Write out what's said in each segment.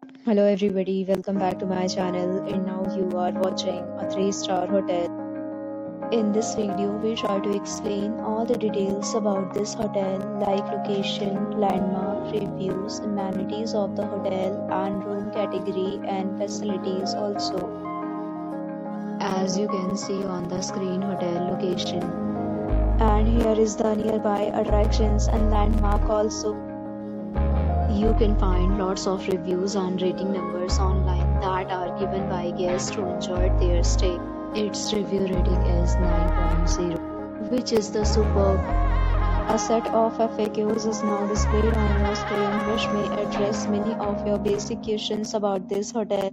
Hello everybody, welcome back to my channel, and now you are watching a 3-star hotel. In this video, we try to explain all the details about this hotel like location, landmark, reviews, amenities of the hotel and room category and facilities also. As you can see on the screen, hotel location. And here is the nearby attractions and landmark also. You can find lots of reviews and rating numbers online that are given by guests who enjoyed their stay. Its review rating is 9.0, which is the superb. A set of FAQs is now displayed on your screen, which may address many of your basic questions about this hotel.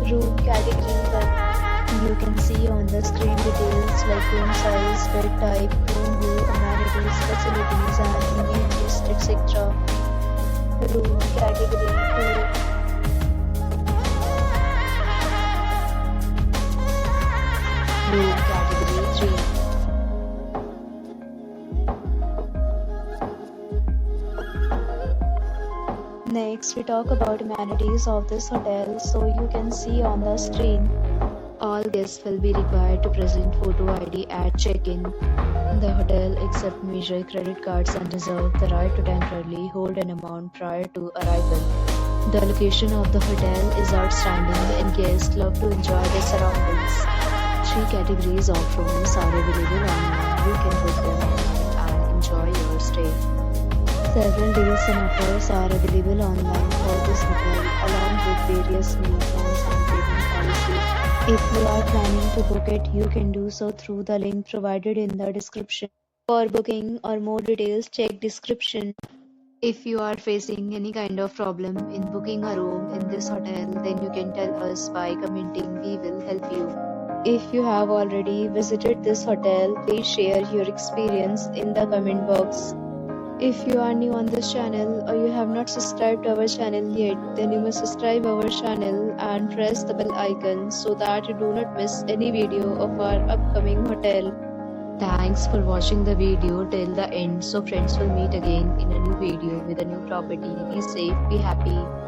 Room category 1. You can see on the screen details like room size, bed type, room view, amenities, facilities and amenities, etc. Room category 2. Room category 3. Next, we talk about amenities of this hotel, so you can see on the screen. All guests will be required to present photo ID at check-in. The hotel accepts major credit cards and reserves the right to temporarily hold an amount prior to arrival. The location of the hotel is outstanding and guests love to enjoy the surroundings. 3 categories of rooms are available online. You can book them online and enjoy your stay. Several deals and offers are available online for this hotel, along with various meal plans and payment policies. If you are planning to book it, you can do so through the link provided in the description. For booking or more details, check description. If you are facing any kind of problem in booking a room in this hotel, then you can tell us by commenting. We will help you. If you have already visited this hotel, please share your experience in the comment box. If you are new on this channel or you have not subscribed to our channel yet, then you must subscribe our channel and press the bell icon so that you do not miss any video of our upcoming hotel. Thanks for watching the video till the end. So friends, will meet again in a new video with a new property. Be safe, be happy.